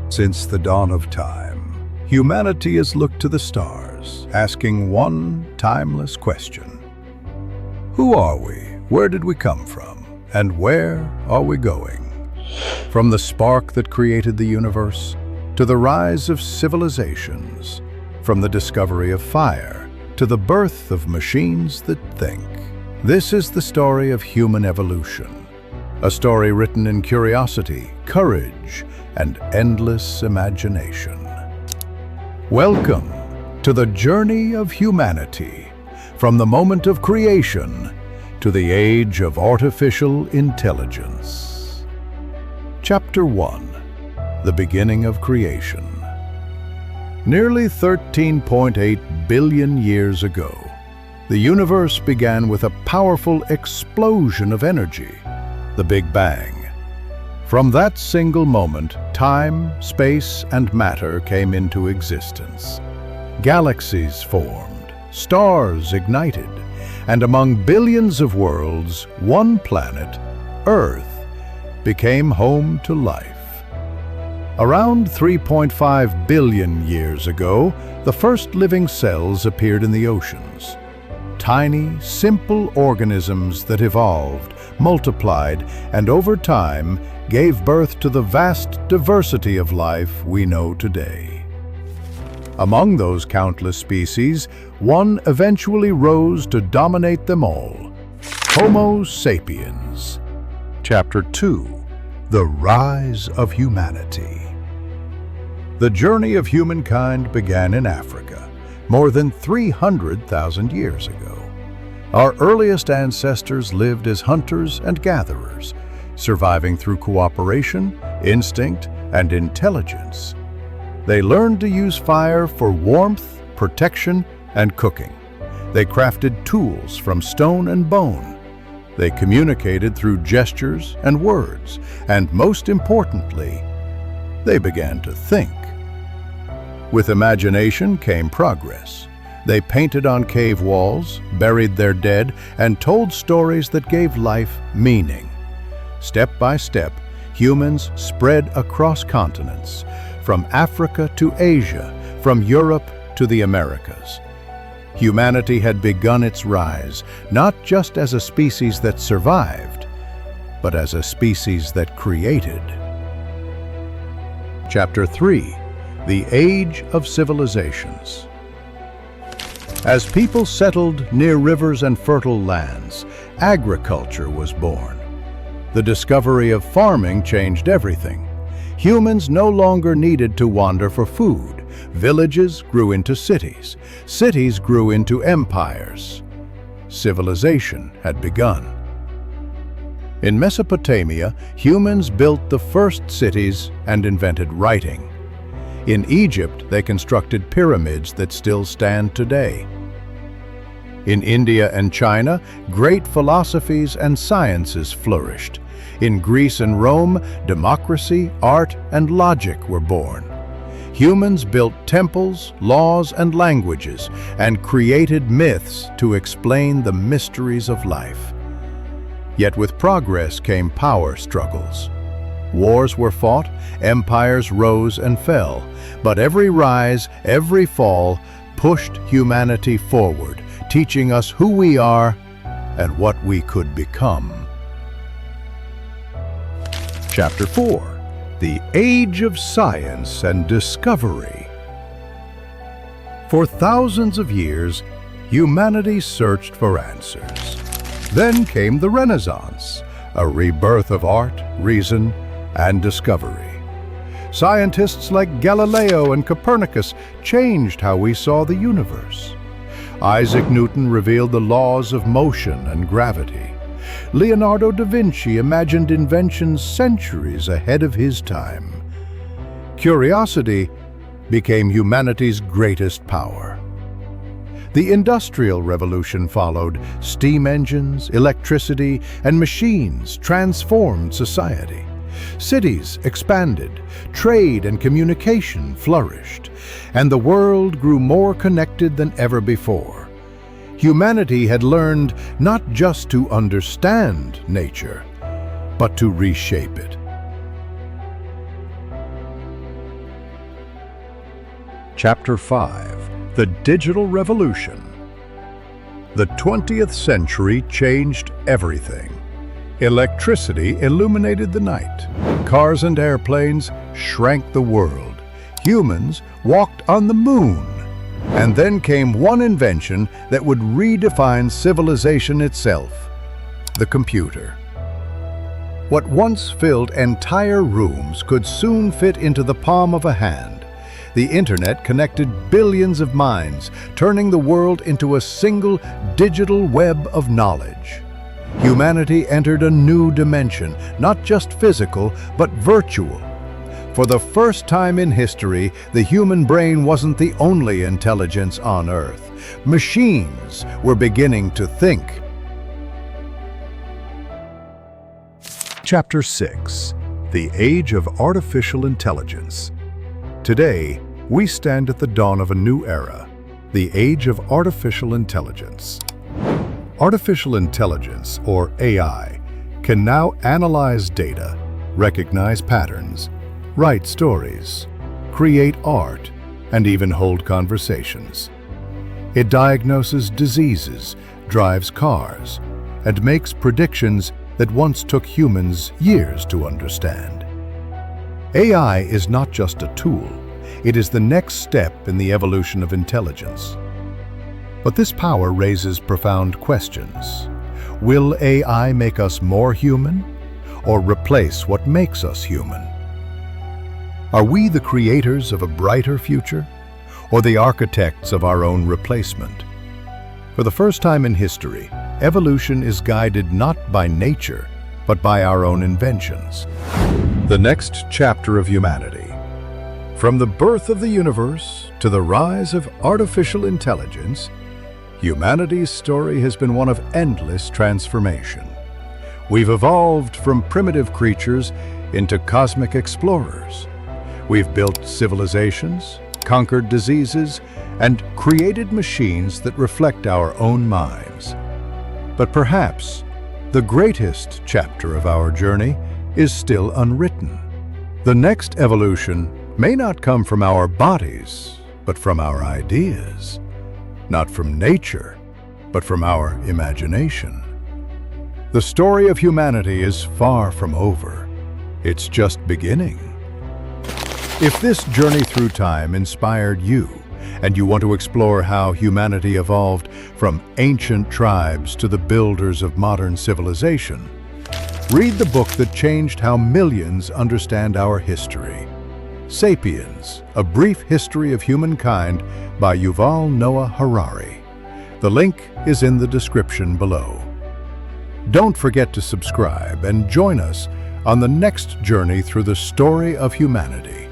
Since the dawn of time, humanity has looked to the stars, asking one timeless question. Who are we? Where did we come from? And where are we going? From the spark that created the universe, to the rise of civilizations, from the discovery of fire, to the birth of machines that think. This is the story of human evolution, a story written in curiosity, courage, and endless imagination. Welcome to the journey of humanity, from the moment of creation to the age of artificial intelligence. Chapter 1. The beginning of creation. Nearly 13.8 billion years ago, the universe began with a powerful explosion of energy, the Big Bang. From that single moment, time, space, and matter came into existence. Galaxies formed, stars ignited, and among billions of worlds, one planet, Earth, became home to life. Around 3.5 billion years ago, the first living cells appeared in the oceans. Tiny, simple organisms that evolved, multiplied, and over time gave birth to the vast diversity of life we know today. Among those countless species, one eventually rose to dominate them all: Homo sapiens. Chapter 2. The Rise of Humanity. The journey of humankind began in Africa, more than 300,000 years ago. Our earliest ancestors lived as hunters and gatherers, surviving through cooperation, instinct, and intelligence. They learned to use fire for warmth, protection, and cooking. They crafted tools from stone and bone. They communicated through gestures and words, and most importantly, they began to think. With imagination came progress. They painted on cave walls, buried their dead, and told stories that gave life meaning. Step by step, humans spread across continents, from Africa to Asia, from Europe to the Americas. Humanity had begun its rise, not just as a species that survived, but as a species that created. Chapter 3. The Age of Civilizations. As people settled near rivers and fertile lands, agriculture was born. The discovery of farming changed everything. Humans no longer needed to wander for food. Villages grew into cities. Cities grew into empires. Civilization had begun. In Mesopotamia, humans built the first cities and invented writing. In Egypt, they constructed pyramids that still stand today. In India and China, great philosophies and sciences flourished. In Greece and Rome, democracy, art, and logic were born. Humans built temples, laws, and languages, and created myths to explain the mysteries of life. Yet with progress came power struggles. Wars were fought, empires rose and fell, but every rise, every fall, pushed humanity forward, teaching us who we are and what we could become. Chapter 4. The Age of Science and Discovery. For thousands of years, humanity searched for answers. Then came the Renaissance, a rebirth of art, reason, and discovery. Scientists like Galileo and Copernicus changed how we saw the universe. Isaac Newton revealed the laws of motion and gravity. Leonardo da Vinci imagined inventions centuries ahead of his time. Curiosity became humanity's greatest power. The Industrial Revolution followed. Steam engines, electricity, and machines transformed society. Cities expanded, trade and communication flourished, and the world grew more connected than ever before. Humanity had learned not just to understand nature, but to reshape it. Chapter 5: The Digital Revolution. The 20th century changed everything. Electricity illuminated the night. Cars and airplanes shrank the world. Humans walked on the moon. And then came one invention that would redefine civilization itself: the computer. What once filled entire rooms could soon fit into the palm of a hand. The internet connected billions of minds, turning the world into a single digital web of knowledge. Humanity entered a new dimension, not just physical, but virtual. For the first time in history, the human brain wasn't the only intelligence on Earth. Machines were beginning to think. Chapter 6: The Age of Artificial Intelligence. Today, we stand at the dawn of a new era, the Age of Artificial Intelligence. Artificial intelligence, or AI, can now analyze data, recognize patterns, write stories, create art, and even hold conversations. It diagnoses diseases, drives cars, and makes predictions that once took humans years to understand. AI is not just a tool, it is the next step in the evolution of intelligence. But this power raises profound questions. Will AI make us more human, or replace what makes us human? Are we the creators of a brighter future, or the architects of our own replacement? For the first time in history, evolution is guided not by nature, but by our own inventions. The next chapter of humanity. From the birth of the universe to the rise of artificial intelligence, humanity's story has been one of endless transformation. We've evolved from primitive creatures into cosmic explorers. We've built civilizations, conquered diseases, and created machines that reflect our own minds. But perhaps the greatest chapter of our journey is still unwritten. The next evolution may not come from our bodies, but from our ideas. Not from nature, but from our imagination. The story of humanity is far from over. It's just beginning. If this journey through time inspired you, and you want to explore how humanity evolved from ancient tribes to the builders of modern civilization, read the book that changed how millions understand our history. Sapiens, A Brief History of Humankind by Yuval Noah Harari. The link is in the description below. Don't forget to subscribe and join us on the next journey through the story of humanity.